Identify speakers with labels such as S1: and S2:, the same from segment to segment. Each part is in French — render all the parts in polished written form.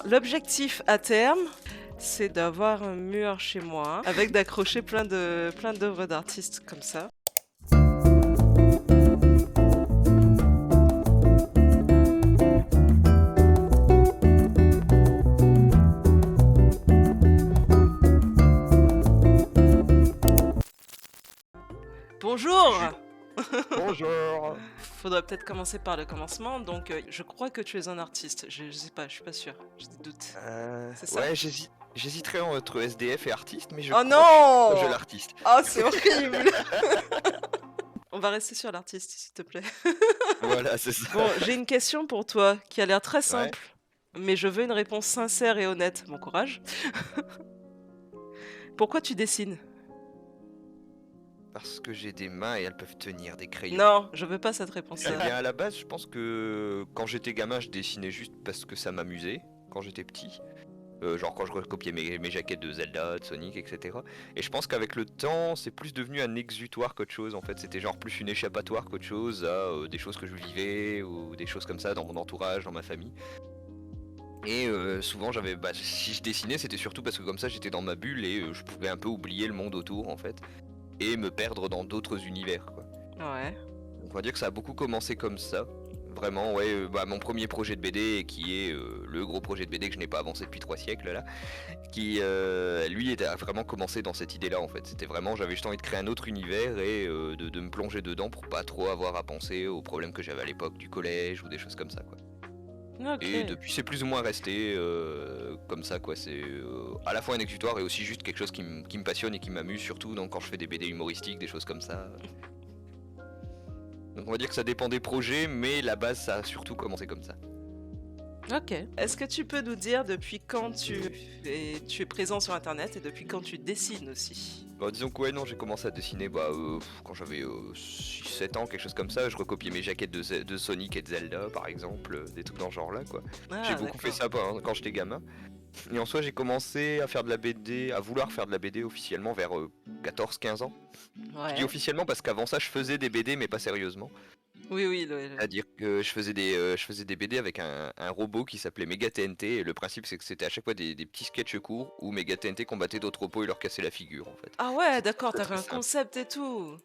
S1: L'objectif à terme, c'est d'avoir un mur chez moi avec d'accrocher plein d'œuvres d'artistes comme ça. Bonjour!
S2: Ju Bonjour!
S1: Faudrait peut-être commencer par le commencement. Donc, je crois que tu es un artiste. Je sais pas, je suis pas sûre. J'ai des doutes. C'est ça?
S2: Ouais, j'hésiterais entre SDF et artiste, mais je
S1: Oh
S2: crois que je suis plus proche de
S1: non!
S2: l'artiste.
S1: Oh, c'est horrible! On va rester sur l'artiste, s'il te plaît.
S2: Voilà, c'est ça.
S1: Bon, j'ai une question pour toi qui a l'air très
S2: Ouais,
S1: simple, mais je veux une réponse sincère et honnête. Bon courage. Pourquoi tu dessines?
S2: parce que j'ai des mains et elles peuvent tenir des crayons.
S1: Non, je veux pas cette
S2: Eh
S1: réponse-là.
S2: bien, à la base, je pense que quand j'étais gamin, je dessinais juste parce que ça m'amusait, quand j'étais petit. Genre quand je recopiais mes jaquettes de Zelda, de Sonic, etc. Et je pense qu'avec le temps, c'est plus devenu un exutoire qu'autre chose. En fait, c'était genre plus une échappatoire qu'autre chose à des choses que je vivais ou des choses comme ça dans mon entourage, dans ma famille. Et souvent, si je dessinais, c'était surtout parce que comme ça, j'étais dans ma bulle et je pouvais un peu oublier le monde autour, en fait, et me perdre dans d'autres univers, quoi.
S1: Ouais.
S2: Donc on va dire que ça a beaucoup commencé comme ça. Vraiment, ouais, mon premier projet de BD, qui est le gros projet de BD que je n'ai pas avancé depuis 3 siècles là, qui lui a vraiment commencé dans cette idée-là en fait. C'était vraiment, j'avais juste envie de créer un autre univers et de me plonger dedans pour pas trop avoir à penser aux problèmes que j'avais à l'époque du collège ou des choses comme ça, quoi. Et
S1: Ok.
S2: depuis, c'est plus ou moins resté comme ça, quoi. C'est à la fois un exutoire et aussi juste quelque chose qui me passionne et qui m'amuse, surtout donc, quand je fais des BD humoristiques, des choses comme ça. Donc on va dire que ça dépend des projets, mais la base, ça a surtout commencé comme ça.
S1: Ok. Est-ce que tu peux nous dire depuis quand tu es présent sur Internet et depuis quand tu dessines aussi?
S2: Bah, disons que ouais, non, j'ai commencé à dessiner quand j'avais 6-7 ans, quelque chose comme ça. Je recopiais mes jaquettes de Sonic et de Zelda, par exemple, des trucs dans ce genre-là, quoi. J'ai
S1: Ah,
S2: beaucoup fait
S1: d'accord.
S2: ça quand j'étais gamin. Et en soi, j'ai commencé à faire de la BD, à vouloir faire de la BD officiellement vers 14-15 ans. Je dis
S1: Ouais.
S2: officiellement parce qu'avant ça, je faisais des BD, mais pas sérieusement.
S1: Oui, oui,
S2: C'est-à-dire que je faisais des BD avec un robot qui s'appelait Mega TNT. Et le principe, c'est que c'était à chaque fois des petits sketchs courts où Mega TNT combattait d'autres robots et leur cassait la figure, en fait.
S1: Ah ouais,
S2: C'était
S1: d'accord,
S2: très
S1: t'avais
S2: très
S1: un
S2: simple.
S1: concept et tout.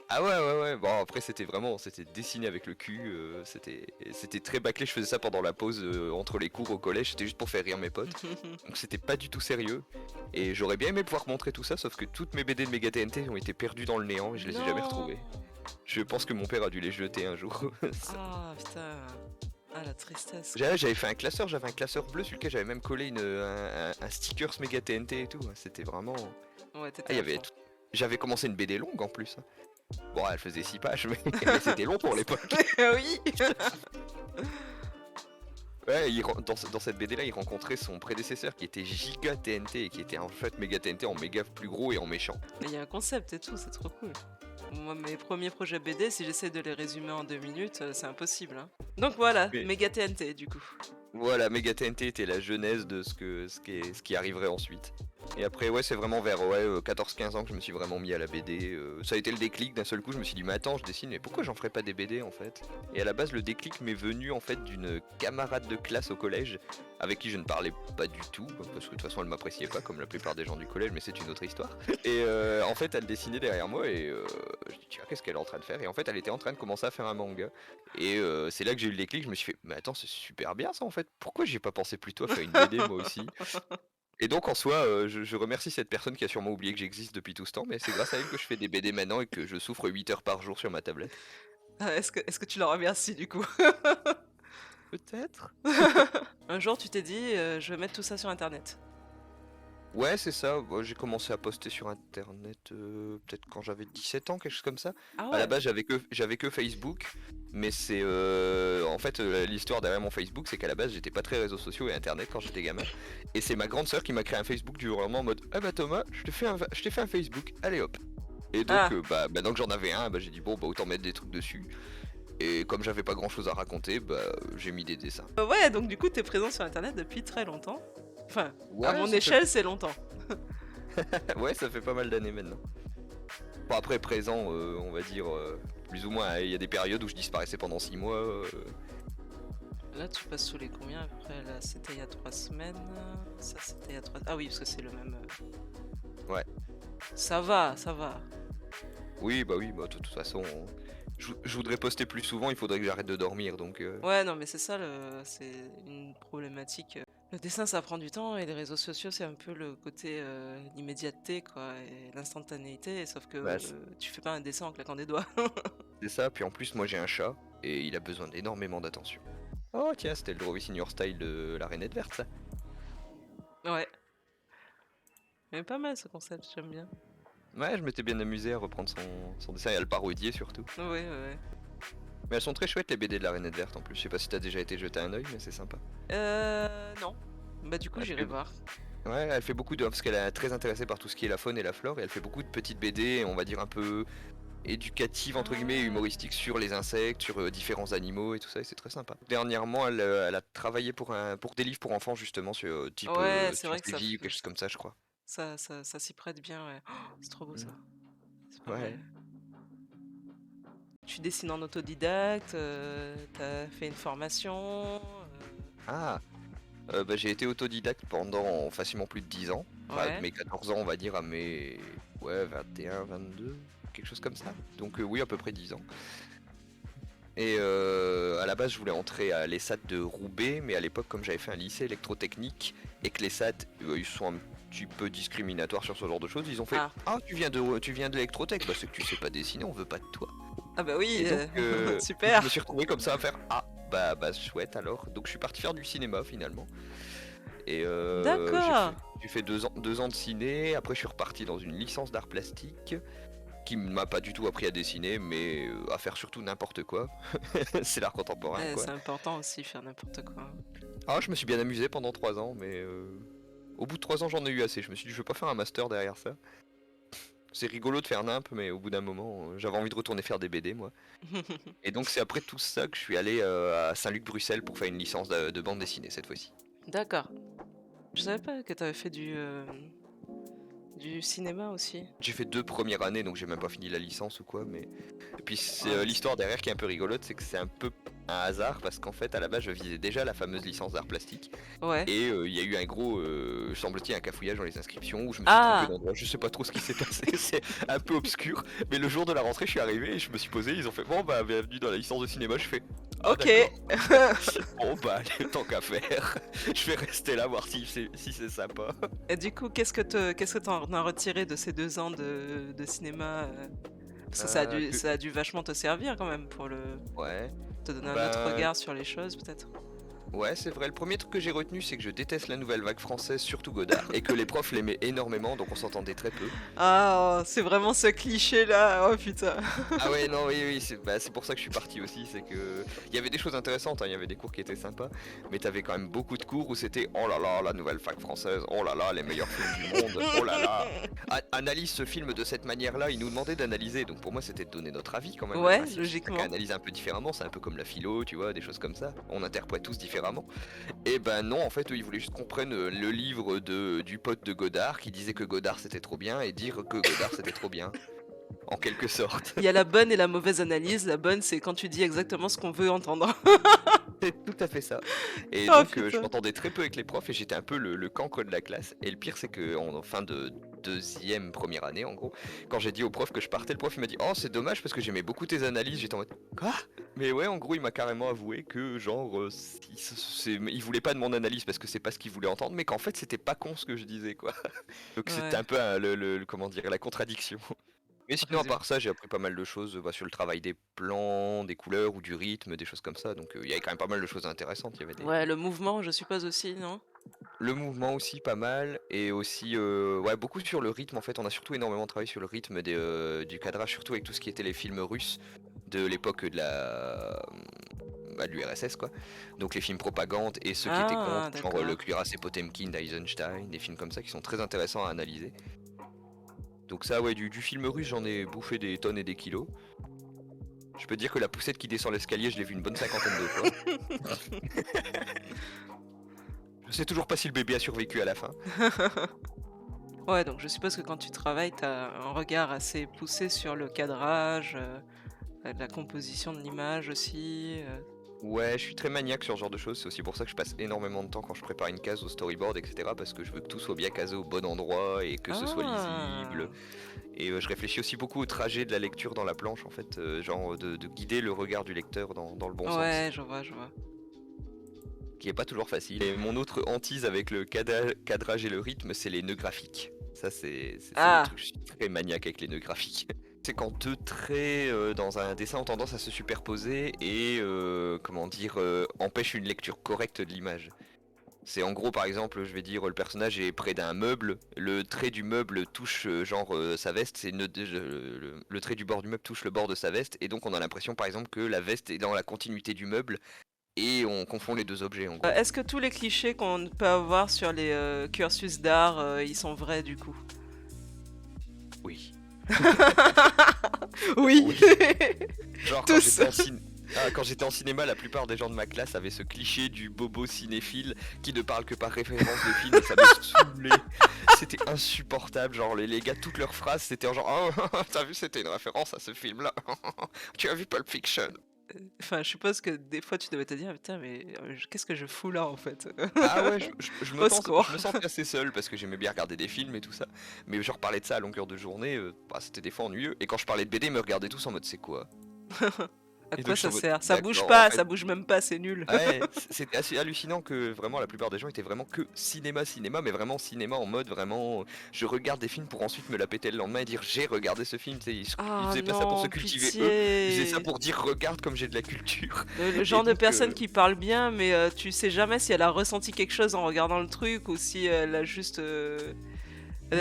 S2: Ah ouais, ouais, ouais. Bon, après, c'était dessiné avec le cul. C'était très bâclé. Je faisais ça pendant la pause entre les cours au collège. C'était juste pour faire rire mes potes. Donc c'était pas du tout sérieux. Et j'aurais bien aimé pouvoir montrer tout ça, sauf que toutes mes BD de Mega TNT ont été perdues dans le néant et je les ai jamais
S1: Non.
S2: retrouvées. Je pense que mon père a dû les jeter un jour.
S1: Ah, putain. Ah, la tristesse, quoi.
S2: J'avais fait un classeur, j'avais un classeur bleu sur lequel j'avais même collé un stickers Mega TNT et tout. C'était vraiment.
S1: Ouais,
S2: Ah,
S1: t'étais
S2: il y
S1: à
S2: avait
S1: fond.
S2: tout. J'avais commencé une BD longue en plus. Bon, elle faisait 6 pages, mais c'était long pour l'époque.
S1: Oui.
S2: Ouais, dans cette BD là, il rencontrait son prédécesseur qui était Giga TNT et qui était en fait Mega TNT en méga plus gros et en méchant.
S1: Mais il y a un concept et tout, c'est trop cool. Moi, mes premiers projets BD, si j'essaie de les résumer en 2 minutes, c'est impossible, hein. Donc voilà,
S2: Mais
S1: méga TNT du coup.
S2: voilà, Mega TNT était la genèse de ce qui arriverait ensuite. Et après, ouais, c'est vraiment vers 14-15 ans que je me suis vraiment mis à la BD. Ça a été le déclic d'un seul coup. Je me suis dit, mais attends, je dessine, mais pourquoi j'en ferais pas des BD en fait? Et à la base, le déclic m'est venu en fait d'une camarade de classe au collège avec qui je ne parlais pas du tout, parce que de toute façon, elle m'appréciait pas comme la plupart des gens du collège, mais c'est une autre histoire. Et en fait, elle dessinait derrière moi et je dis, tiens, qu'est-ce qu'elle est en train de faire? Et en fait, elle était en train de commencer à faire un manga. Et c'est là que j'ai eu le déclic. Je me suis fait, mais attends, c'est super bien ça en fait. Pourquoi j'ai pas pensé plus tôt à faire une BD moi aussi? Et donc en soi, je remercie cette personne qui a sûrement oublié que j'existe depuis tout ce temps, mais c'est grâce à elle que je fais des BD maintenant et que je souffre 8 heures par jour sur ma tablette.
S1: Ah, est-ce que tu le remercies du coup?
S2: Peut-être?
S1: Un jour, tu t'es dit, je vais mettre tout ça sur internet.
S2: Ouais, c'est ça. Bon, j'ai commencé à poster sur internet peut-être quand j'avais 17 ans, quelque chose comme ça.
S1: Ah
S2: À la
S1: ouais.
S2: base, j'avais que Facebook, mais c'est en fait l'histoire derrière mon Facebook, c'est qu'à la base, j'étais pas très réseaux sociaux et internet quand j'étais gamin. Et c'est ma grande sœur qui m'a créé un Facebook du jour au lendemain en mode ah bah Thomas, je t'ai fait un Facebook, allez hop. Et donc,
S1: Ah.
S2: maintenant que j'en avais un, j'ai dit bon, bah autant mettre des trucs dessus. Et comme j'avais pas grand chose à raconter, j'ai mis des dessins.
S1: Ouais, donc du coup, t'es présent sur internet depuis très longtemps. Enfin, à
S2: Ouais,
S1: mon échelle, c'est longtemps.
S2: ouais, ça fait pas mal d'années maintenant. Bon, après, présent, on va dire, plus ou moins, il y a des périodes où je disparaissais pendant 6 mois.
S1: Là, tu passes sous les combien après? Là, c'était il y a 3 semaines. Ça, c'était il y a 3. Ah oui, parce que c'est le même.
S2: Ouais.
S1: Ça va, ça va.
S2: Oui, bah de toute façon, je voudrais poster plus souvent, il faudrait que j'arrête de dormir, donc
S1: Ouais, non, mais c'est ça, c'est une problématique. Le dessin, ça prend du temps et les réseaux sociaux, c'est un peu le côté l'immédiateté, quoi, et l'instantanéité. Sauf que
S2: bah,
S1: tu fais pas un dessin en claquant des doigts.
S2: c'est ça. Puis en plus, moi j'ai un chat et il a besoin d'énormément d'attention. Oh tiens, c'était le Draw in Your Style de la Rainette Verte, ça.
S1: Ouais, mais pas mal ce concept, j'aime bien.
S2: Ouais, je m'étais bien amusé à reprendre son dessin et à le parodier surtout.
S1: Ouais, ouais, ouais.
S2: Mais elles sont très chouettes les BD de la Rainette Verte en plus. Je sais pas si t'as déjà été jeter un oeil, mais c'est sympa.
S1: Non. Bah, du coup,
S2: Elle
S1: j'irai
S2: fait,
S1: voir.
S2: ouais, elle fait beaucoup de. Parce qu'elle est très intéressée par tout ce qui est la faune et la flore, et elle fait beaucoup de petites BD, on va dire un peu éducatives entre guillemets, et
S1: Ah.
S2: humoristiques sur les insectes, sur différents animaux et tout ça, et c'est très sympa. Dernièrement, elle a travaillé pour des livres pour enfants justement, sur type
S1: Ouais, c'est vrai que
S2: Sciences et Vie ou quelque chose comme ça, je crois.
S1: ça s'y prête bien, ouais. Oh, c'est trop beau
S2: Mm.
S1: ça. C'est pas
S2: Ouais.
S1: mal. Tu dessines en autodidacte, t'as fait une formation.
S2: Ah, bah, j'ai été autodidacte pendant facilement plus de 10 ans. Enfin, de
S1: Ouais.
S2: mes 14 ans, on va dire, à mes ouais, 21, 22, quelque chose comme ça. Donc oui, à peu près 10 ans. Et à la base, je voulais entrer à l'ESAT de Roubaix, mais à l'époque, comme j'avais fait un lycée électrotechnique et que l'ESAT, ils sont un petit peu discriminatoires sur ce genre de choses, ils ont fait
S1: Ah.
S2: Ah, tu viens de l'électrotech, bah c'est que tu sais pas dessiner, on veut pas de toi.
S1: Ah bah oui,
S2: Et donc, je me
S1: super.
S2: suis retrouvé comme ça à faire Ah, bah chouette alors. Donc je suis parti faire du cinéma finalement. Et
S1: D'accord.
S2: j'ai fait 2 ans de ciné, après je suis reparti dans une licence d'art plastique qui m'a pas du tout appris à dessiner, mais à faire surtout n'importe quoi. C'est l'art contemporain, quoi.
S1: C'est important aussi, faire n'importe quoi.
S2: Ah, je me suis bien amusé pendant 3 ans, mais au bout de 3 ans, j'en ai eu assez. Je me suis dit, je veux pas faire un master derrière ça. C'est rigolo de faire nimp, mais au bout d'un moment, j'avais envie de retourner faire des BD, moi. Et donc, c'est après tout ça que je suis allé à Saint-Luc-Bruxelles pour faire une licence de bande dessinée cette fois-ci.
S1: D'accord. Je savais pas que t'avais fait du cinéma aussi.
S2: J'ai fait 2 premières années, donc j'ai même pas fini la licence ou quoi, mais. Et puis c'est
S1: Ouais,
S2: l'histoire derrière qui est un peu rigolote, c'est que c'est un peu un hasard parce qu'en fait à la base je visais déjà la fameuse licence d'art plastique
S1: ouais.
S2: et il y a eu un gros, semble-t-il, un cafouillage dans les inscriptions où je me suis trompé
S1: Ah,
S2: d'endroit. Je sais pas trop ce qui s'est passé, c'est un peu obscur, mais le jour de la rentrée je suis arrivé et je me suis posé, ils ont fait bon bah bienvenue dans la licence de cinéma, je fais ah
S1: ok.
S2: d'accord. Bon bah allez, tant qu'à faire, je vais rester là voir si c'est sympa.
S1: Et du coup, qu'est-ce que t'en as retiré de ces 2 ans de cinéma Parce que
S2: Que
S1: ça a dû vachement te servir quand même pour
S2: ouais.
S1: te donner un autre
S2: Ben
S1: regard sur les choses, peut-être.
S2: ouais, c'est vrai. Le premier truc que j'ai retenu, c'est que je déteste la nouvelle vague française, surtout Godard, et que les profs l'aimaient énormément, donc on s'entendait très peu.
S1: Ah, c'est vraiment ce cliché-là. Oh putain.
S2: Ah ouais, non, oui, c'est pour ça que je suis parti aussi, c'est que il y avait des choses intéressantes, hein, il y avait des cours qui étaient sympas, mais t'avais quand même beaucoup de cours où c'était oh là là, la nouvelle vague française, oh là là, les meilleurs films du monde, oh là là, analyse ce film de cette manière-là. Ils nous demandaient d'analyser, donc pour moi c'était de donner notre avis quand même. Le
S1: Ouais,
S2: principe, c'est
S1: logiquement.
S2: chacun analyse un peu différemment, c'est un peu comme la philo, tu vois, des choses comme ça. On interprète tous différemment. Et ben non, en fait, eux, ils voulaient juste qu'on prenne le livre du pote de Godard qui disait que Godard c'était trop bien et dire que Godard c'était trop bien, en quelque sorte.
S1: Il y a la bonne et la mauvaise analyse. La bonne, c'est quand tu dis exactement ce qu'on veut entendre.
S2: C'est tout à fait ça. Et
S1: Oh
S2: donc, je
S1: putain.
S2: m'entendais très peu avec les profs et j'étais un peu le cancre de la classe. Et le pire, c'est que en fin de deuxième, première année, en gros, quand j'ai dit au prof que je partais, le prof il m'a dit oh, c'est dommage parce que j'aimais beaucoup tes analyses. J'étais en mode quoi? Mais ouais, en gros, il m'a carrément avoué que, genre, il voulait pas de mon analyse parce que c'est pas ce qu'il voulait entendre, mais qu'en fait, c'était pas con ce que je disais, quoi. Donc, c'était
S1: Ouais,
S2: un peu comment dire, la contradiction. Mais sinon, à
S1: résumé.
S2: part ça, j'ai appris pas mal de choses bah, sur le travail des plans, des couleurs ou du rythme, des choses comme ça. Donc, il y avait quand même pas mal de choses intéressantes. Il y avait
S1: Ouais, le mouvement, je suppose aussi, non?
S2: le mouvement aussi pas mal, et aussi ouais, beaucoup sur le rythme. En fait, on a surtout énormément travaillé sur le rythme du cadrage, surtout avec tout ce qui était les films russes de l'époque de l'URSS, quoi. Donc les films propagande et ceux qui étaient contre,
S1: Ah,
S2: genre le
S1: d'accord.
S2: cuirassé et Potemkin d'Eisenstein, des films comme ça qui sont très intéressants à analyser. Donc ça, ouais, du film russe, j'en ai bouffé des tonnes et des kilos. Je peux dire que la poussette qui descend l'escalier, je l'ai vu une bonne cinquantaine de fois. Je sais toujours pas si le bébé a survécu à la fin.
S1: Ouais, donc je suppose que quand tu travailles, t'as un regard assez poussé sur le cadrage, la composition de l'image aussi.
S2: Ouais, je suis très maniaque sur ce genre de choses, c'est aussi pour ça que je passe énormément de temps quand je prépare une case au storyboard, etc. Parce que je veux que tout soit bien casé au bon endroit et que ce soit lisible.
S1: Ah.
S2: Et je réfléchis aussi beaucoup au trajet de la lecture dans la planche, en fait, genre de guider le regard du lecteur dans le bon sens,
S1: Ouais, je vois, je vois.
S2: qui est pas toujours facile. Et mon autre hantise avec le cadrage et le rythme, c'est les nœuds graphiques. Ça, c'est le
S1: Ah,
S2: truc, je suis très maniaque avec les nœuds graphiques. C'est quand deux traits dans un dessin ont tendance à se superposer et, comment dire, empêchent une lecture correcte de l'image. C'est en gros, par exemple, je vais dire, le personnage est près d'un meuble, le trait du meuble touche sa veste, le trait du bord du meuble touche le bord de sa veste, et donc on a l'impression, par exemple, que la veste est dans la continuité du meuble, et on confond les deux objets, en gros.
S1: est-ce que tous les clichés qu'on peut avoir sur les cursus d'art, ils sont vrais du coup?
S2: Oui.
S1: Oui,
S2: Oui. Genre
S1: tous.
S2: quand j'étais en cinéma, la plupart des gens de ma classe avaient ce cliché du bobo cinéphile qui ne parle que par référence de film et ça me saoulait. C'était insupportable, genre les gars, toutes leurs phrases c'était genre oh, t'as vu, c'était une référence à ce film-là. Tu as vu Pulp Fiction?
S1: Enfin, je suppose que des fois tu devais te dire, putain, mais qu'est-ce que je fous là en fait?
S2: Ah ouais,
S1: Au secours.
S2: je me sentais assez seul parce que j'aimais bien regarder des films et tout ça. Mais je reparlais de ça à longueur de journée, c'était des fois ennuyeux. Et quand je parlais de BD, ils me regardaient tous en mode c'est quoi?
S1: À
S2: Et
S1: quoi
S2: donc je suis
S1: ça
S2: en mode
S1: sert? Ça bouge
S2: d'accord, en
S1: pas,
S2: fait.
S1: ça bouge même pas, c'est nul.
S2: Ouais, c'était assez hallucinant que vraiment la plupart des gens étaient vraiment que cinéma, mais vraiment cinéma en mode vraiment je regarde des films pour ensuite me la péter le lendemain et dire j'ai regardé ce film, tu sais, ils
S1: Ah
S2: faisaient pas ça pour se
S1: non,
S2: cultiver eux, ils faisaient ça
S1: pitié.
S2: pour dire regarde comme j'ai de la culture.
S1: Le
S2: Et
S1: genre de
S2: donc
S1: personne qui parle bien, mais tu sais jamais si elle a ressenti quelque chose en regardant le truc ou si elle a
S2: oui,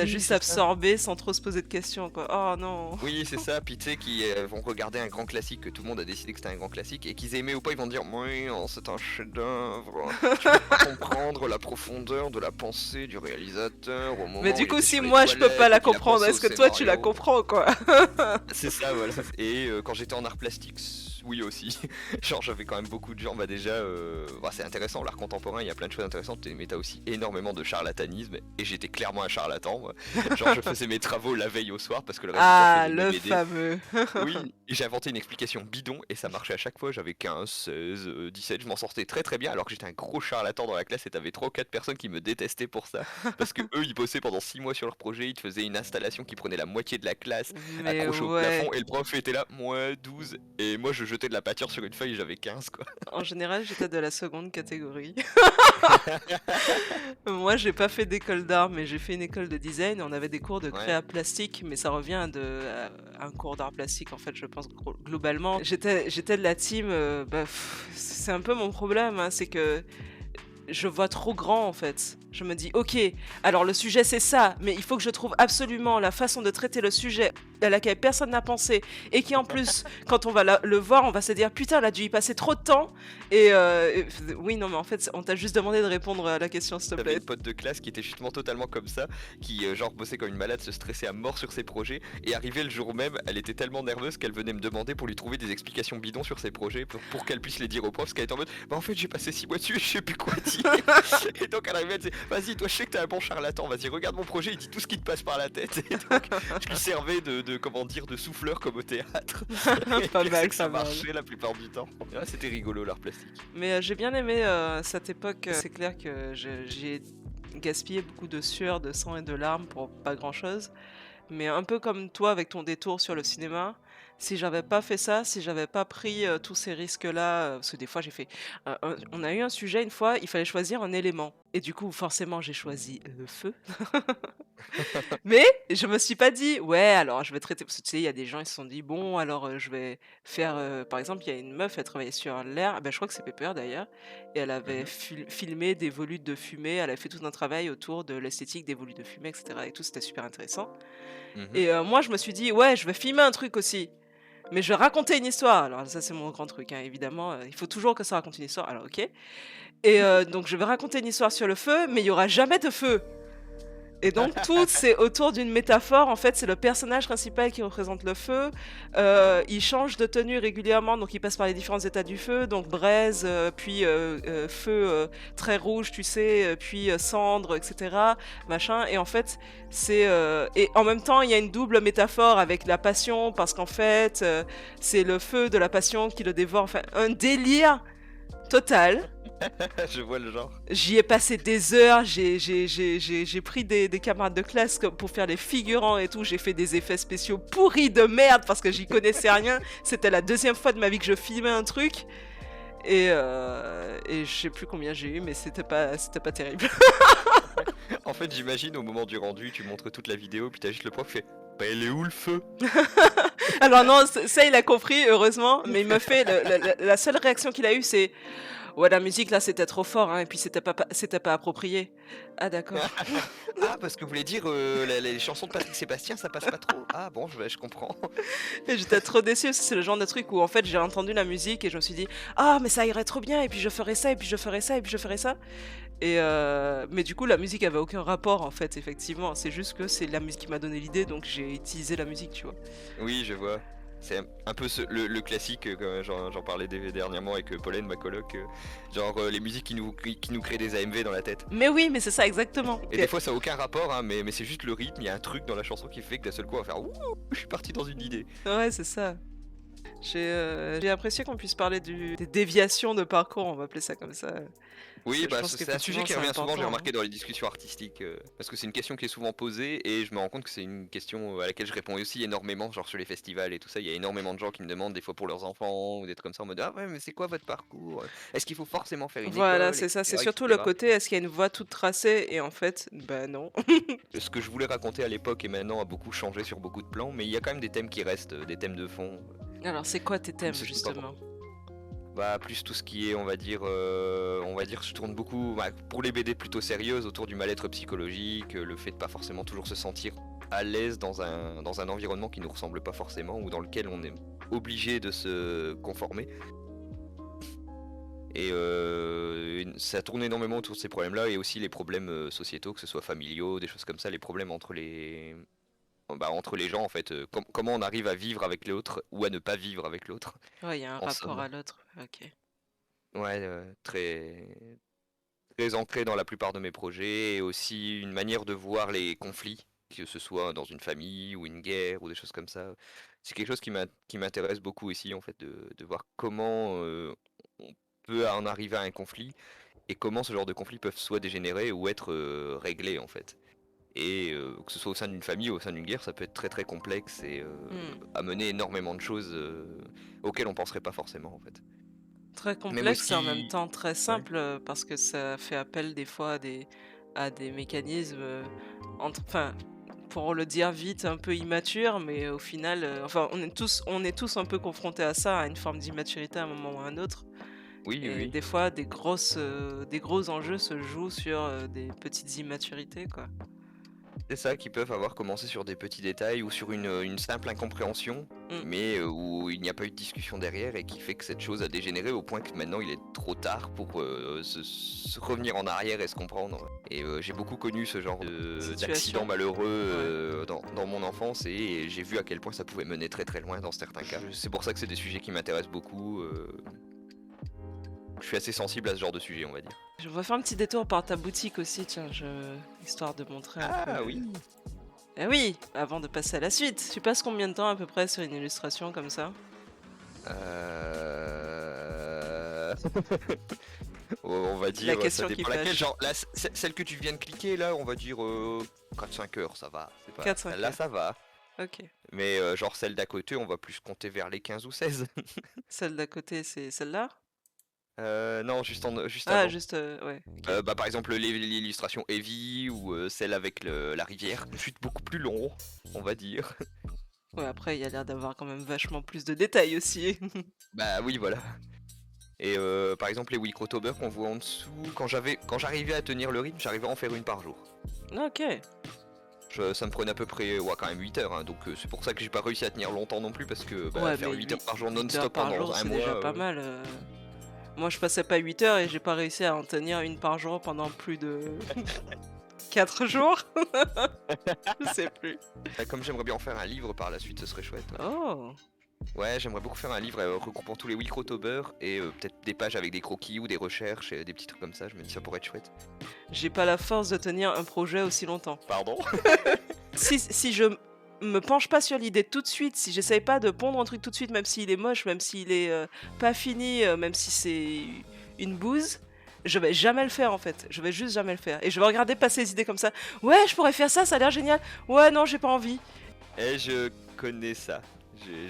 S1: juste
S2: c'est ça.
S1: absorbé sans trop se poser de questions, quoi. Oh non.
S2: Oui, c'est ça, puis tu sais, qui vont regarder un grand classique, que tout le monde a décidé que c'était un grand classique, et qu'ils aimaient ou pas, ils vont dire oui, oh, c'est un chef-d'œuvre, tu peux pas comprendre la profondeur de la pensée du réalisateur au
S1: Mais
S2: moment où
S1: du
S2: il
S1: coup,
S2: était
S1: si
S2: sur les
S1: moi je peux pas
S2: toilettes
S1: la
S2: et qu'il a
S1: comprendre,
S2: pensé au
S1: est-ce que toi tu la
S2: scénario.
S1: comprends, quoi?
S2: C'est ça, voilà. Et quand j'étais en art plastique, oui aussi. Genre j'avais quand même beaucoup de gens, bah déjà, bah, c'est intéressant, l'art contemporain, il y a plein de choses intéressantes, mais t'as aussi énormément de charlatanisme, et j'étais clairement un charlatan, moi. Genre je faisais mes travaux la veille au soir, parce que le reste du temps je
S1: Ah,
S2: faisais mes
S1: le
S2: BD.
S1: fameux.
S2: Oui, et j'ai inventé une explication bidon, et ça marchait à chaque fois, j'avais 15, 16, 17, je m'en sortais très très bien, alors que j'étais un gros charlatan dans la classe, et t'avais 3 ou 4 personnes qui me détestaient pour ça, parce que eux ils bossaient pendant 6 mois sur leur projet, ils te faisaient une installation qui prenait la moitié de la classe,
S1: Mais
S2: accroché au plafond,
S1: ouais.
S2: et le prof était là, moi 12, et moi je jetais de la pâture sur une feuille et j'avais 15 quoi.
S1: En général, j'étais de la seconde catégorie. Moi, j'ai pas fait d'école d'art, mais j'ai fait une école de design. On avait des cours de
S2: Ouais.
S1: créa plastique, mais ça revient à un cours d'art plastique, en fait, je pense, globalement. J'étais de la team, c'est un peu mon problème, hein, c'est que je vois trop grand en fait. Je me dis, ok, alors le sujet c'est ça, mais il faut que je trouve absolument la façon de traiter le sujet à laquelle personne n'a pensé et qui en plus, quand on va le voir, on va se dire, putain, elle a dû y passer trop de temps. Oui, non, mais en fait, on t'a juste demandé de répondre à la question, s'il te
S2: J'avais
S1: plaît.
S2: une pote de classe qui était justement totalement comme ça, qui genre bossait comme une malade, se stressait à mort sur ses projets, et arrivé le jour même, elle était tellement nerveuse qu'elle venait me demander pour lui trouver des explications bidons sur ses projets, pour qu'elle puisse les dire au prof, parce qu'elle était en mode, bah en fait j'ai passé 6 mois dessus et je sais plus quoi dire. Et donc elle arrivait, elle disait, vas-y toi je sais que t'es un bon charlatan, vas-y regarde mon projet, il dit tout ce qui te passe par la tête. Et donc je lui servais comment dire, de souffleur comme au théâtre. Et
S1: Pas
S2: Dieu sait
S1: mal,
S2: que ça
S1: pas mal.
S2: marchait la plupart du temps. Et ouais, c'était rigolo l'art plastique.
S1: Mais j'ai bien aimé cette époque. C'est clair que j'ai gaspillé beaucoup de sueur, de sang et de larmes pour pas grand-chose. Mais un peu comme toi avec ton détour sur le cinéma, si j'avais pas fait ça, si j'avais pas pris tous ces risques-là, parce que des fois j'ai fait. On a eu un sujet une fois, il fallait choisir un élément. Et du coup, forcément, j'ai choisi le feu. Mais je me suis pas dit, ouais, alors je vais traiter. Parce que tu sais, il y a des gens, ils se sont dit, bon, alors je vais faire. Par exemple, il y a une meuf, elle travaillait sur l'air, ben, je crois que c'est Pepper d'ailleurs, et elle avait
S2: Mhm,
S1: filmé des volutes de fumée, elle a fait tout un travail autour de l'esthétique des volutes de fumée, etc. Et tout, c'était super intéressant.
S2: mhm.
S1: Et moi, je me suis dit, ouais, je vais filmer un truc aussi. Mais je vais raconter une histoire. Alors, ça, c'est mon grand truc, hein, évidemment. Il faut toujours que ça raconte une histoire. Alors, ok. Et donc, je vais raconter une histoire sur le feu, mais il y aura jamais de feu. Et donc tout c'est autour d'une métaphore. En fait, c'est le personnage principal qui représente le feu. Il change de tenue régulièrement, donc il passe par les différents états du feu. Donc braise, puis feu très rouge, tu sais, puis cendre, etc. Machin. Et en fait, et en même temps, il y a une double métaphore avec la passion, parce qu'en fait, c'est le feu de la passion qui le dévore. Enfin, un délire. Total.
S2: Je vois le genre.
S1: J'y ai passé des heures, j'ai pris des camarades de classe pour faire les figurants et tout. J'ai fait des effets spéciaux pourris de merde parce que j'y connaissais rien. C'était la deuxième fois de ma vie que je filmais un truc. Et je sais plus combien j'ai eu, mais c'était pas terrible.
S2: En fait, j'imagine au moment du rendu, tu montres toute la vidéo, puis t'as juste le prof qui fait bah, il est où le feu?
S1: Alors non, ça il a compris, heureusement, mais il me fait, la seule réaction qu'il a eue, c'est ouais, la musique là c'était trop fort, hein, et puis c'était pas approprié. Ah d'accord.
S2: Ah, parce que vous voulez dire les chansons de Patrick Sébastien, ça passe pas trop? Ah bon, je comprends.
S1: Et j'étais trop déçue, parce que c'est le genre de truc où en fait j'ai entendu la musique et je me suis dit ah mais ça irait trop bien, et puis je ferais ça, et puis je ferais ça, et puis je ferais ça. Mais du coup la musique avait aucun rapport en fait, effectivement. C'est juste que c'est la musique qui m'a donné l'idée, donc j'ai utilisé la musique, tu vois.
S2: Oui, je vois. C'est un peu le classique, comme j'en parlais dernièrement avec Pauline, ma coloc, genre les musiques qui nous créent des AMV dans la tête.
S1: Mais oui, mais c'est ça exactement.
S2: Et des fois ça a aucun rapport, hein, mais c'est juste le rythme, il y a un truc dans la chanson qui fait que d'un seul coup on va faire ouh, je suis parti dans une idée.
S1: Ouais, c'est ça. J'ai apprécié qu'on puisse parler des déviations de parcours, on va appeler ça comme ça.
S2: Oui,
S1: Je
S2: bah
S1: pense
S2: c'est un sujet
S1: qu'effectivement
S2: qui
S1: c'est
S2: revient souvent, j'ai
S1: important,
S2: remarqué
S1: hein.
S2: dans les discussions artistiques, parce que c'est une question qui est souvent posée et je me rends compte que c'est une question à laquelle je réponds aussi énormément, genre sur les festivals et tout ça, il y a énormément de gens qui me demandent des fois pour leurs enfants ou des trucs comme ça en mode ah ouais mais c'est quoi votre parcours? Est-ce qu'il faut forcément faire une
S1: Voilà,
S2: école,
S1: c'est ça, c'est
S2: etc.,
S1: surtout le
S2: etc.
S1: côté est-ce qu'il y a une voie toute tracée et en fait, bah non.
S2: Ce que je voulais raconter à l'époque et maintenant a beaucoup changé sur beaucoup de plans, mais il y a quand même des thèmes qui restent, des thèmes de fond,
S1: Alors, c'est quoi tes
S2: même
S1: thèmes
S2: ceux qui sont pas
S1: justement?
S2: bah, plus tout ce qui est, on va dire, je tourne beaucoup, bah, pour les BD plutôt sérieuses, autour du mal-être psychologique, le fait de pas forcément toujours se sentir à l'aise dans un environnement qui nous ressemble pas forcément, ou dans lequel on est obligé de se conformer. Et ça tourne énormément autour de ces problèmes-là, et aussi les problèmes sociétaux, que ce soit familiaux, des choses comme ça, les problèmes entre les gens, en fait, comment on arrive à vivre avec l'autre, ou à ne pas vivre avec l'autre,
S1: Ouais, il y a un
S2: en
S1: rapport
S2: somme.
S1: à l'autre. Ok.
S2: Ouais, très ancré dans la plupart de mes projets et aussi une manière de voir les conflits, que ce soit dans une famille ou une guerre ou des choses comme ça. C'est quelque chose qui m'intéresse beaucoup ici en fait de voir comment on peut en arriver à un conflit et comment ce genre de conflits peuvent soit dégénérer ou être réglés en fait. Et que ce soit au sein d'une famille ou au sein d'une guerre, ça peut être très très complexe et
S1: Hmm.
S2: amener énormément de choses auxquelles on penserait pas forcément en fait.
S1: Très
S2: Même
S1: complexe et en même
S2: aussi,
S1: temps très
S2: ouais.
S1: simple, parce que ça fait appel des fois à des mécanismes, enfin, pour le dire vite, un peu immatures, mais au final, enfin, on est tous un peu confrontés à ça, à une forme d'immaturité à un moment ou à un autre.
S2: Oui, oui,
S1: Et
S2: oui.
S1: des fois, des gros enjeux se jouent sur des petites immaturités, quoi.
S2: C'est ça, qui peuvent avoir commencé sur des petits détails ou sur une simple incompréhension,
S1: Mm.
S2: mais où il n'y a pas eu de discussion derrière et qui fait que cette chose a dégénéré au point que maintenant il est trop tard pour se revenir en arrière et se comprendre. Et j'ai beaucoup connu ce genre d'accidents
S1: Situation.
S2: malheureux
S1: Ouais.
S2: dans mon enfance et j'ai vu à quel point ça pouvait mener très très loin dans certains cas. C'est pour ça que c'est des sujets qui m'intéressent beaucoup. Je suis assez sensible à ce genre de sujet, on va dire.
S1: Je vais faire un petit détour par ta boutique aussi, tiens, histoire de montrer un peu.
S2: Ah oui.
S1: Eh oui, avant de passer à la suite. Tu passes combien de temps à peu près sur une illustration comme ça?
S2: Euh... On va
S1: La
S2: dire, ça
S1: question qui
S2: dépend laquelle.
S1: fâche.
S2: Genre, là, celle que tu viens de cliquer, là, on va dire 4-5 heures, ça va. C'est pas...
S1: 4-5
S2: Celle-là,
S1: heures.
S2: ça va.
S1: Ok.
S2: Mais genre, celle d'à côté, on va plus compter vers les 15 ou 16.
S1: Celle d'à côté, c'est celle-là?
S2: Non, juste
S1: Ah,
S2: avant.
S1: juste, ouais, ok.
S2: Bah, par exemple, l'illustration Heavy ou celle avec la rivière. Juste beaucoup plus long, on va dire.
S1: Ouais, après, il y a l'air d'avoir quand même vachement plus de détails aussi.
S2: Bah oui, voilà. Et par exemple, les Wilcrotober qu'on voit en dessous, quand j'arrivais à tenir le rythme, j'arrivais à en faire une par jour.
S1: Ok.
S2: Ça me prenait à peu près ouais, quand même 8 heures, hein, donc c'est pour ça que j'ai pas réussi à tenir longtemps non plus, parce que bah,
S1: Ouais,
S2: faire
S1: mais
S2: 8 heures par jour
S1: 8 heures
S2: non-stop
S1: par
S2: pendant
S1: jour,
S2: un
S1: c'est
S2: mois.
S1: déjà pas mal. Moi, je passais pas 8 heures et j'ai pas réussi à en tenir une par jour pendant plus de 4 jours. Je sais plus.
S2: Comme j'aimerais bien en faire un livre par la suite, ce serait chouette. Ouais,
S1: Oh.
S2: ouais, j'aimerais beaucoup faire un livre regroupant tous les Wilcrotober et peut-être des pages avec des croquis ou des recherches et des petits trucs comme ça, je me dis ça pourrait être chouette.
S1: J'ai pas la force de tenir un projet aussi longtemps.
S2: Pardon.
S1: Si je me penche pas sur l'idée tout de suite, si j'essaye pas de pondre un truc tout de suite, même s'il est moche, même s'il est pas fini, même si c'est une bouse, je vais jamais le faire en fait. Je vais juste jamais le faire. Et je vais regarder passer les idées comme ça. Ouais, je pourrais faire ça, ça a l'air génial. Ouais, non, j'ai pas envie.
S2: Et je connais ça.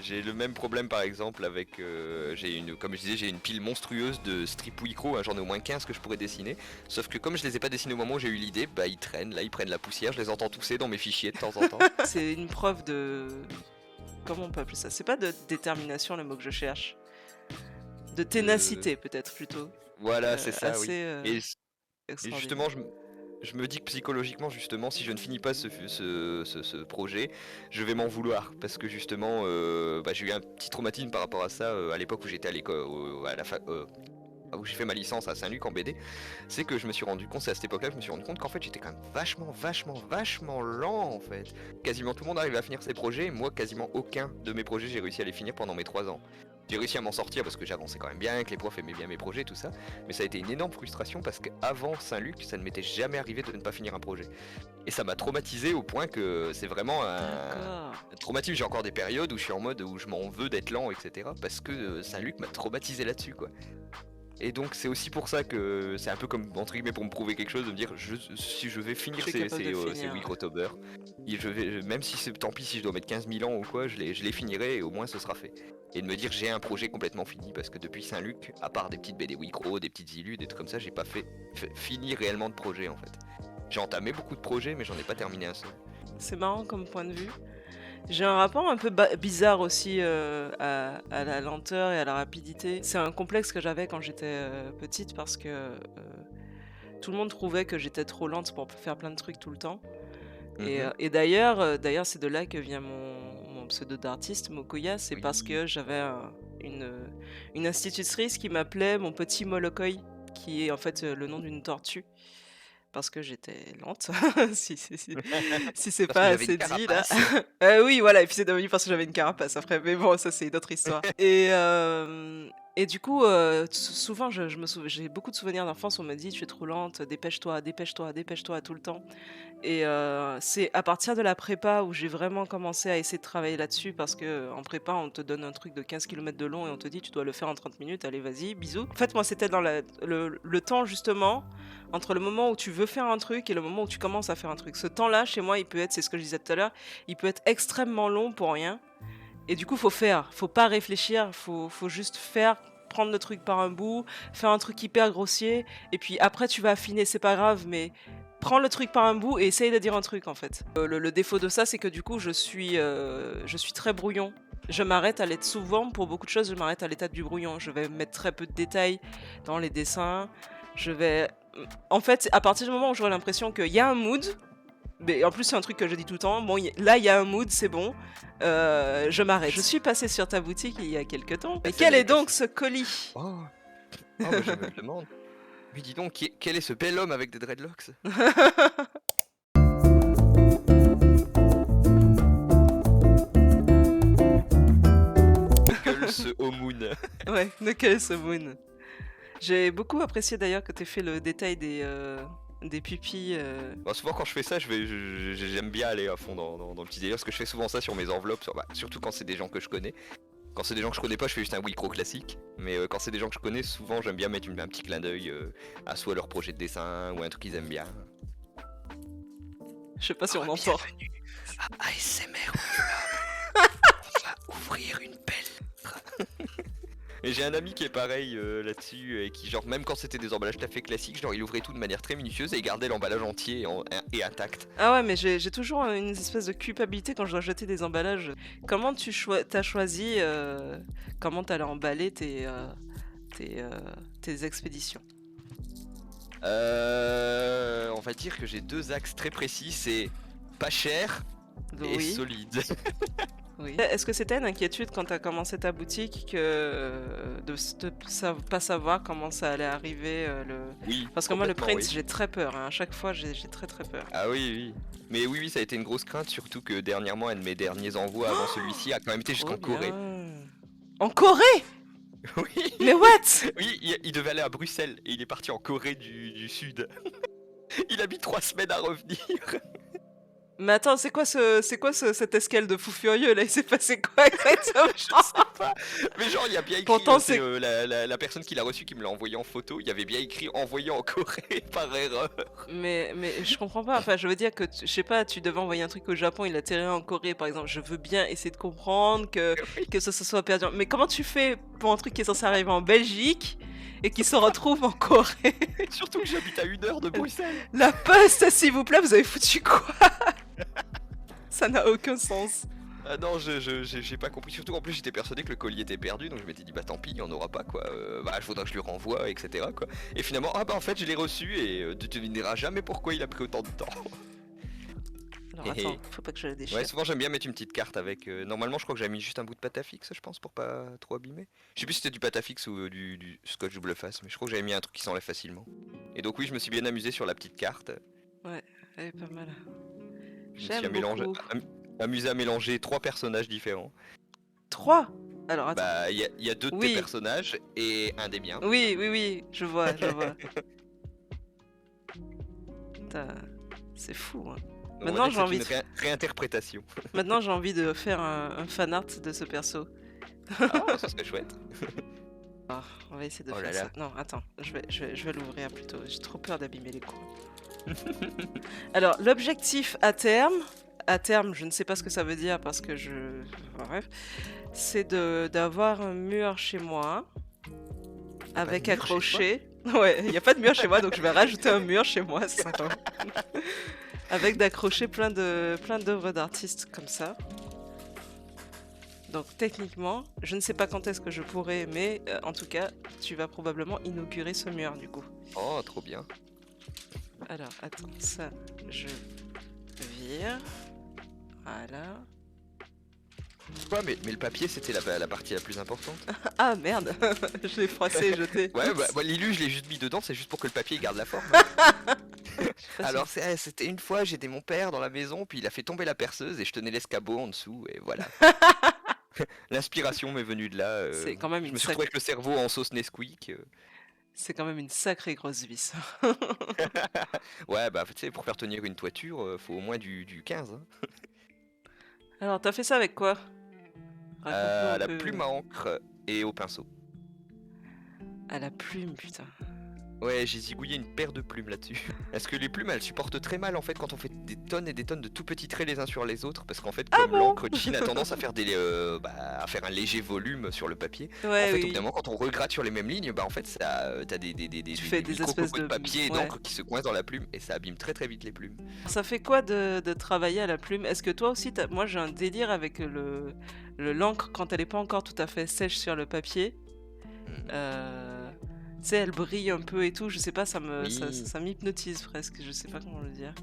S2: J'ai le même problème par exemple avec, comme je disais, j'ai une pile monstrueuse de strip Wicro, hein, j'en ai au moins 15 que je pourrais dessiner. Sauf que comme je les ai pas dessinés au moment où j'ai eu l'idée, bah ils traînent, là ils prennent la poussière, je les entends tousser dans mes fichiers de temps en temps.
S1: C'est une preuve de... Comment on peut appeler ça? C'est pas de détermination le mot que je cherche. De ténacité peut-être plutôt.
S2: Voilà, c'est ça, oui.
S1: Assez
S2: Et
S1: extraordinaire.
S2: justement, je me dis que psychologiquement, justement, si je ne finis pas ce projet, je vais m'en vouloir. Parce que justement, j'ai eu un petit traumatisme par rapport à ça à l'époque où j'étais à l'école, où j'ai fait ma licence à Saint-Luc en BD. C'est que je me suis rendu compte, c'est à cette époque-là, je me suis rendu compte qu'en fait, j'étais quand même vachement lent en fait. Quasiment tout le monde arrivait à finir ses projets, moi, quasiment aucun de mes projets, j'ai réussi à les finir pendant mes 3 ans. J'ai réussi à m'en sortir parce que j'avançais quand même bien, que les profs aimaient bien mes projets, tout ça. Mais ça a été une énorme frustration parce qu'avant Saint-Luc, ça ne m'était jamais arrivé de ne pas finir un projet. Et ça m'a traumatisé au point que c'est vraiment un traumatisme. J'ai encore des périodes où je suis en mode où je m'en veux d'être lent, etc. Parce que Saint-Luc m'a traumatisé là-dessus, quoi. Et donc c'est aussi pour ça que c'est un peu comme entre guillemets pour me prouver quelque chose, de me dire si je vais finir ces Wicrotober, même si c'est tant pis si je dois mettre 15 000 ans ou quoi, je les finirai et au moins ce sera fait. Et de me dire j'ai un projet complètement fini parce que depuis Saint-Luc, à part des petites BD Wicro, des petites illus, des trucs comme ça, j'ai pas fini réellement de projet en fait. J'ai entamé beaucoup de projets mais j'en ai pas terminé un seul.
S1: C'est marrant comme point de vue. J'ai un rapport un peu bizarre aussi à la lenteur et à la rapidité. C'est un complexe que j'avais quand j'étais petite parce que tout le monde trouvait que j'étais trop lente pour faire plein de trucs tout le temps. Et d'ailleurs, c'est de là que vient mon pseudo d'artiste, Mokoya. C'est parce que j'avais une institutrice qui m'appelait mon petit Molokoï, qui est en fait le nom d'une tortue. Parce que j'étais lente, si c'est pas assez dit là. Oui, voilà, et puis c'est devenu parce que j'avais une carapace après, mais bon, ça c'est une autre histoire. Et du coup, souvent, j'ai beaucoup de souvenirs d'enfance où on me dit: «Tu es trop lente, dépêche-toi, dépêche-toi, dépêche-toi» tout le temps. Et c'est à partir de la prépa où j'ai vraiment commencé à essayer de travailler là-dessus parce qu'en prépa, on te donne un truc de 15 kilomètres de long et on te dit: «Tu dois le faire en 30 minutes, allez vas-y, bisous». En fait, moi, c'était dans le temps justement entre le moment où tu veux faire un truc et le moment où tu commences à faire un truc. Ce temps-là, chez moi, il peut être, c'est ce que je disais tout à l'heure, il peut être extrêmement long pour rien. Et du coup, faut faire, faut pas réfléchir, faut juste faire, prendre le truc par un bout, faire un truc hyper grossier, et puis après tu vas affiner, c'est pas grave, mais prends le truc par un bout et essaye de dire un truc en fait. Le défaut de ça, c'est que du coup, je suis très brouillon. Je m'arrête à l'être souvent, pour beaucoup de choses, je m'arrête à l'état du brouillon. Je vais mettre très peu de détails dans les dessins. Je vais... En fait, à partir du moment où j'aurai l'impression qu'il y a un mood, mais en plus c'est un truc que je dis tout le temps, bon là il y a un mood, c'est bon, je m'arrête. Je suis passée sur ta boutique il y a quelques temps. Mais quel est donc ce colis?
S2: Je me demande. Mais dis donc, quel est ce bel homme avec des dreadlocks? Ce Omoon.
S1: Ouais, Knuckles Moon. J'ai beaucoup apprécié d'ailleurs que tu aies fait le détail des pupilles.
S2: Souvent quand je fais ça, j'aime bien aller à fond dans le petit délire, parce que je fais souvent ça sur mes enveloppes, surtout quand c'est des gens que je connais. Quand c'est des gens que je connais pas, je fais juste un Wicro classique. Mais quand c'est des gens que je connais, souvent j'aime bien mettre un petit clin d'œil à soit leur projet de dessin ou un truc qu'ils aiment bien.
S1: Je sais pas si on entend.
S2: Bienvenue à ASMR On va ouvrir une belle. Et j'ai un ami qui est pareil là-dessus, et qui genre même quand c'était des emballages tout à fait classiques, genre il ouvrait tout de manière très minutieuse et gardait l'emballage entier et intact.
S1: Ah ouais, mais j'ai toujours une espèce de culpabilité quand je dois jeter des emballages. Comment t'as choisi comment t'allais emballer tes expéditions?
S2: On va dire que j'ai 2 axes très précis, c'est pas cher et solide.
S1: Oui. Est-ce que c'était une inquiétude quand tu as commencé ta boutique de pas savoir comment ça allait arriver
S2: Oui.
S1: Parce que moi le print j'ai très peur, hein. À chaque fois j'ai très peur.
S2: Ah oui. Mais oui, ça a été une grosse crainte, surtout que dernièrement un de mes derniers envois avant celui-ci a quand même été jusqu'en Corée.
S1: En Corée?
S2: Oui.
S1: Mais what?
S2: Oui, il devait aller à Bruxelles et il est parti en Corée du Sud. Il a mis 3 semaines à revenir.
S1: Mais attends, cette escale de fou furieux là? Il s'est passé quoi exactement?
S2: Je sais pas. Mais genre, il y a bien écrit,
S1: Pourtant
S2: c'est
S1: c'est
S2: la personne qui l'a reçu qui me l'a envoyé en photo. Il y avait bien écrit envoyé en Corée par erreur.
S1: mais je comprends pas. Enfin, je veux dire que je sais pas, tu devais envoyer un truc au Japon, il atterrit en Corée, par exemple. Je veux bien essayer de comprendre
S2: Oui.
S1: que ça se soit perdu. Mais comment tu fais pour un truc qui est censé arriver en Belgique et qui se retrouve en Corée?
S2: Surtout que j'habite à 1 heure de Bruxelles.
S1: La poste, s'il vous plaît, vous avez foutu quoi? Ça n'a aucun sens.
S2: Ah non, j'ai pas compris. Surtout en plus, j'étais persuadé que le colis était perdu, donc je m'étais dit bah tant pis, il y en aura pas quoi. Bah, il faudra que je lui renvoie, etc. quoi. Et finalement, ah bah en fait, je l'ai reçu et tu te devineras jamais pourquoi il a pris autant de temps.
S1: Alors attends, faut pas que je la
S2: Ouais,
S1: déchire.
S2: souvent j'aime bien mettre une petite carte avec. Normalement, je crois que j'ai mis juste un bout de pâte à fixe, je pense, pour pas trop abîmer. Je sais plus si c'était du pâte à fixe ou du scotch double face, mais je crois que j'avais mis un truc qui s'enlève facilement. Et donc, oui, je me suis bien amusé sur la petite carte.
S1: Ouais, elle est pas mal.
S2: Je me suis
S1: J'aime beaucoup.
S2: amusé à mélanger 3 personnages différents.
S1: 3. Alors attends.
S2: Bah, il y a 2 de tes
S1: Oui,
S2: personnages et un des miens.
S1: oui, oui, oui, je vois, je vois. Putain, c'est fou, hein.
S2: On va
S1: Maintenant
S2: dire que
S1: j'ai
S2: c'est
S1: envie
S2: une
S1: de...
S2: réinterprétation.
S1: Maintenant j'ai envie de faire un fan art de ce perso.
S2: Ah, ça serait chouette.
S1: Ah, on va essayer de
S2: Oh
S1: faire
S2: là
S1: ça.
S2: là.
S1: Non, attends, je vais l'ouvrir plutôt. J'ai trop peur d'abîmer les coins. Alors, l'objectif à terme, je ne sais pas ce que ça veut dire parce que enfin, bref, c'est d'avoir un mur chez moi
S2: Y a pas de
S1: avec
S2: mur chez toi?
S1: accroché. Ouais, il n'y a pas de mur chez moi, donc je vais rajouter un mur chez moi, c'est sympa. Avec d'accrocher plein d'œuvres d'artistes comme ça. Donc techniquement, je ne sais pas quand est-ce que je pourrai, mais en tout cas, tu vas probablement inaugurer ce mur du coup.
S2: Oh, trop bien.
S1: Alors, attends, ça, je vire. Voilà.
S2: Quoi, mais le papier, c'était la partie la plus importante.
S1: Ah merde, je l'ai froissé et jeté.
S2: Ouais,
S1: Oups.
S2: bah, Lilu, je l'ai juste mis dedans, c'est juste pour que le papier garde la forme.
S1: Pas sûr.
S2: Alors, c'était une fois, j'étais mon père dans la maison, puis il a fait tomber la perceuse et je tenais l'escabeau en dessous, et voilà. L'inspiration m'est venue de là.
S1: C'est quand même
S2: Je
S1: une
S2: me suis retrouvé avec le cerveau en sauce Nesquik.
S1: C'est quand même une sacrée grosse vis.
S2: Ouais, bah, tu sais, pour faire tenir une toiture, faut au moins du 15. Hein.
S1: Alors, t'as fait ça avec quoi? Raconte-nous un
S2: La
S1: peu.
S2: plume à encre et au pinceau.
S1: À la plume, putain.
S2: Ouais, j'ai zigouillé une paire de plumes là-dessus. Parce que les plumes, elles supportent très mal en fait quand on fait des tonnes et des tonnes de tout petits traits les uns sur les autres. Parce qu'en fait,
S1: Ah
S2: comme
S1: bon?
S2: l'encre chine a tendance à faire à faire un léger volume sur le papier. En
S1: Ouais,
S2: fait, au bout d'un
S1: oui.
S2: moment, quand on regratte sur les mêmes lignes, bah en fait, ça, t'as
S1: Tu fais
S2: des
S1: des espèces
S2: micro-cocos de
S1: de...
S2: papier et
S1: Ouais.
S2: d'encre qui se coincent dans la plume et ça abîme très très vite les plumes.
S1: Ça fait quoi de travailler à la plume? Est-ce que toi aussi, moi j'ai un délire avec l'encre quand elle n'est pas encore tout à fait sèche sur le papier.
S2: Hmm.
S1: Tu sais, elle brille un peu et tout, je sais pas,
S2: Oui.
S1: ça m'hypnotise presque, je sais pas comment le dire.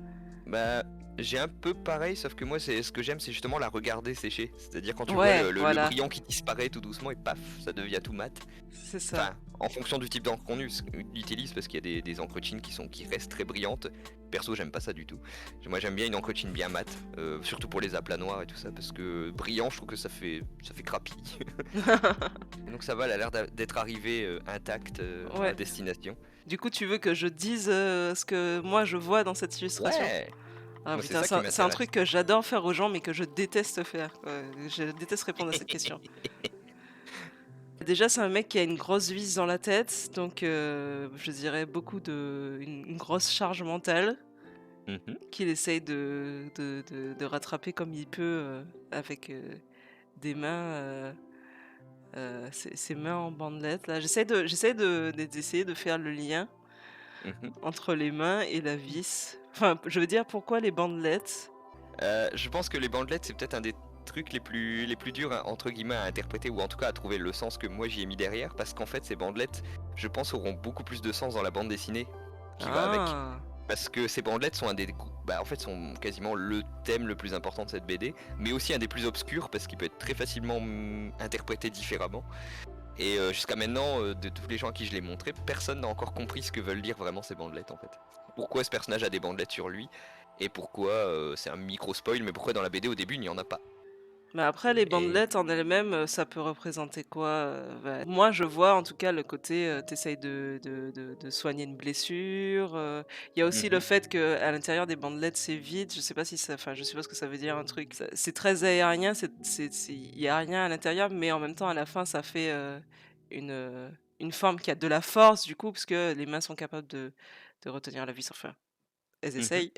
S2: Bah, j'ai un peu pareil, sauf que moi, ce que j'aime, c'est justement la regarder sécher. C'est-à-dire quand tu vois
S1: Ouais,
S2: le
S1: voilà,
S2: brillant qui disparaît tout doucement et paf, ça devient tout mat.
S1: c'est ça.
S2: Enfin, en fonction du type d'encre qu'on utilise, parce qu'il y a des encres chine qui restent très brillantes. Perso, j'aime pas ça du tout. Moi, j'aime bien une encre chine bien mate, surtout pour les aplats noirs et tout ça, parce que brillant, je trouve que ça fait crapis. Donc ça va, elle a l'air d'être arrivée intacte à
S1: Ouais.
S2: destination.
S1: Du coup, tu veux que je dise ce que moi je vois dans cette illustration?
S2: Ouais,
S1: Ah
S2: moi c'est
S1: putain,
S2: ça qui
S1: c'est un
S2: m'intéresse.
S1: truc que j'adore faire aux gens, mais que je déteste faire. Je déteste répondre à cette question. Déjà, c'est un mec qui a une grosse vis dans la tête, donc je dirais une grosse charge mentale
S2: Mhm.
S1: qu'il essaye de rattraper comme il peut avec des mains, ses mains en bandelettes. Là, d'essayer de faire le lien
S2: Mhm.
S1: entre les mains et la vis. Enfin, je veux dire, pourquoi les bandelettes?
S2: Je pense que les bandelettes, c'est peut-être un des trucs les plus durs, hein, entre guillemets, à interpréter, ou en tout cas à trouver le sens que moi j'y ai mis derrière, parce qu'en fait, ces bandelettes, je pense, auront beaucoup plus de sens dans la bande dessinée qui va avec.
S1: Ah,
S2: Parce que ces bandelettes sont en fait, sont quasiment le thème le plus important de cette BD, mais aussi un des plus obscurs, parce qu'il peut être très facilement interprété différemment. Et jusqu'à maintenant, de tous les gens à qui je l'ai montré, personne n'a encore compris ce que veulent dire vraiment ces bandelettes en fait. Pourquoi ce personnage a des bandelettes sur lui et pourquoi c'est un micro spoil, mais pourquoi dans la BD au début il n'y en a pas.
S1: Mais après les
S2: Et
S1: bandelettes en elles-mêmes, ça peut représenter quoi? Moi je vois en tout cas le côté, tu de soigner une blessure, il y a aussi le
S2: mmh
S1: fait qu'à l'intérieur des bandelettes c'est vide, je sais pas si ça enfin je suppose que ça veut dire un truc, c'est très aérien, c'est il y a rien à l'intérieur, mais en même temps à la fin ça fait, une forme qui a de la force du coup, parce que les mains sont capables de retenir la vis, enfin elles
S2: mmh.
S1: essayent.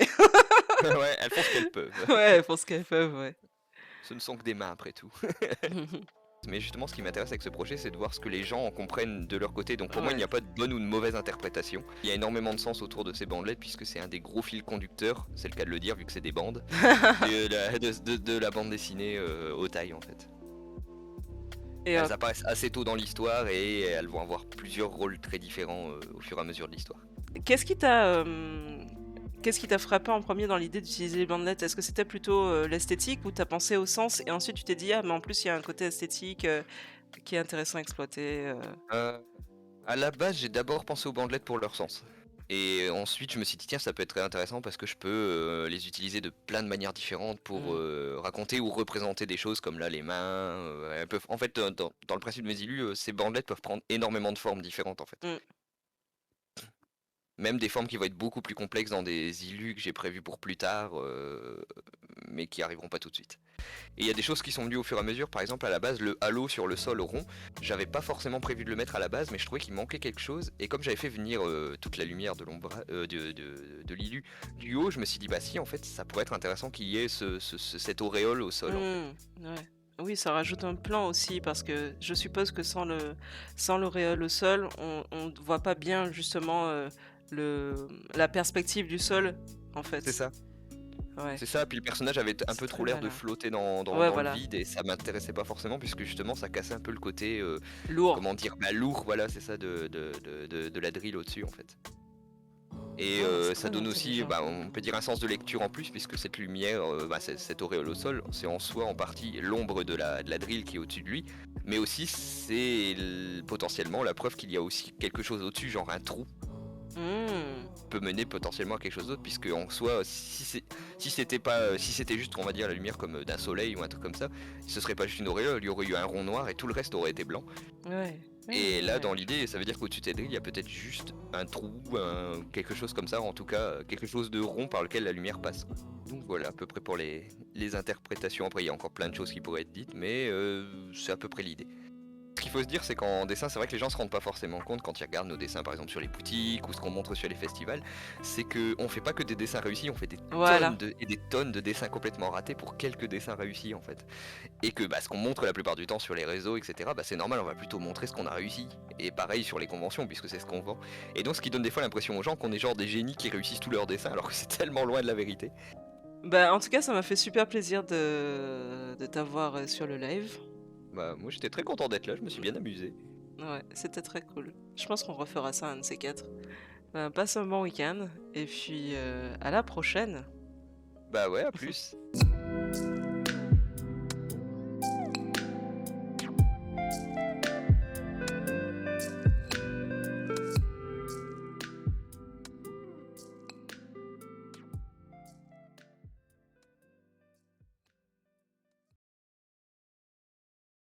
S2: Ouais, elles font ce qu'elles peuvent.
S1: Ouais, elles font ce qu'elles peuvent, ouais.
S2: Ce ne sont que des mains après tout. Mais justement, ce qui m'intéresse avec ce projet, c'est de voir ce que les gens en comprennent de leur côté. Donc pour moi, il n'y
S1: Ouais.
S2: a pas de bonne ou de mauvaise interprétation. Il y a énormément de sens autour de ces bandelettes, puisque c'est un des gros fils conducteurs, c'est le cas de le dire vu que c'est des bandes, de la bande dessinée au taille en fait.
S1: Et
S2: Elles apparaissent assez tôt dans l'histoire et elles vont avoir plusieurs rôles très différents au fur et à mesure de l'histoire.
S1: Qu'est-ce qui t'a, qu'est-ce qui t'a frappé en premier dans l'idée d'utiliser les bandelettes? Est-ce que c'était plutôt, l'esthétique ou tu as pensé au sens et ensuite tu t'es dit: «Ah mais en plus il y a un côté esthétique, qui est intéressant à exploiter»,
S2: Euh, À la base, j'ai d'abord pensé aux bandelettes pour leur sens. Et ensuite, je me suis dit, tiens, ça peut être très intéressant parce que je peux les utiliser de plein de manières différentes pour
S1: Mmh.
S2: raconter ou représenter des choses comme là, les mains. Elles peuvent... En fait, dans le principe de mes illus, ces bandelettes peuvent prendre énormément de formes différentes en fait.
S1: Mmh.
S2: Même des formes qui vont être beaucoup plus complexes dans des illus que j'ai prévus pour plus tard, mais qui arriveront pas tout de suite. Et il y a des choses qui sont venues au fur et à mesure, par exemple à la base le halo sur le sol rond, j'avais pas forcément prévu de le mettre à la base, mais je trouvais qu'il manquait quelque chose, et comme j'avais fait venir toute la lumière de l'ombre de l'illu du haut, je me suis dit bah si en fait ça pourrait être intéressant qu'il y ait cette auréole au sol en fait.
S1: Mmh. Ouais. Oui, ça rajoute un plan aussi parce que je suppose que sans l'auréole au sol, on ne voit pas bien justement, la perspective du sol, en
S2: C'est
S1: fait.
S2: ça.
S1: Ouais,
S2: C'est ça, puis le personnage avait un
S1: c'est
S2: peu
S1: très
S2: trop l'air de
S1: malin.
S2: flotter
S1: Ouais,
S2: dans le
S1: voilà,
S2: vide et ça m'intéressait pas forcément puisque justement ça cassait un peu le côté,
S1: lourd.
S2: comment dire, bah, lourd, voilà c'est ça de la drill au-dessus en fait. Et
S1: Ah, c'est
S2: ça
S1: très
S2: donne aussi,
S1: intelligent.
S2: bah, on peut dire un sens de lecture en plus, puisque cette lumière, bah, cette auréole au sol, c'est en soi en partie l'ombre de la drill qui est au-dessus de lui, mais aussi c'est potentiellement la preuve qu'il y a aussi quelque chose au-dessus, genre un trou,
S1: Mmh.
S2: peut mener potentiellement à quelque chose d'autre, puisque en soi, si c'était pas, si c'était juste, on va dire, la lumière comme d'un soleil ou un truc comme ça, ce serait pas juste une auréole, il y aurait eu un rond noir et tout le reste aurait été blanc.
S1: Ouais. Ouais,
S2: Et
S1: ouais,
S2: là,
S1: ouais.
S2: dans l'idée, ça veut dire qu'au-dessus de cette grille, il y a peut-être juste un trou, quelque chose comme ça, en tout cas, quelque chose de rond par lequel la lumière passe, quoi. Donc voilà, à peu près pour les interprétations. Après, il y a encore plein de choses qui pourraient être dites, mais c'est à peu près l'idée. Ce qu'il faut se dire, c'est qu'en dessin, c'est vrai que les gens se rendent pas forcément compte quand ils regardent nos dessins, par exemple sur les boutiques ou ce qu'on montre sur les festivals, c'est qu'on fait pas que des dessins réussis, on fait des
S1: Voilà.
S2: tonnes et des tonnes de dessins complètement ratés pour quelques dessins réussis en fait. Et que bah, ce qu'on montre la plupart du temps sur les réseaux, etc., bah, c'est normal, on va plutôt montrer ce qu'on a réussi. Et pareil sur les conventions, puisque c'est ce qu'on vend. Et donc ce qui donne des fois l'impression aux gens qu'on est genre des génies qui réussissent tous leurs dessins, alors que c'est tellement loin de la vérité.
S1: Bah, en tout cas, ça m'a fait super plaisir de t'avoir, sur le live.
S2: Bah moi j'étais très content d'être là, je me suis bien amusé.
S1: Ouais, c'était très cool. Je pense qu'on refera ça un de ces 4. Passe un bon week-end et puis, à la prochaine.
S2: Bah ouais, à plus.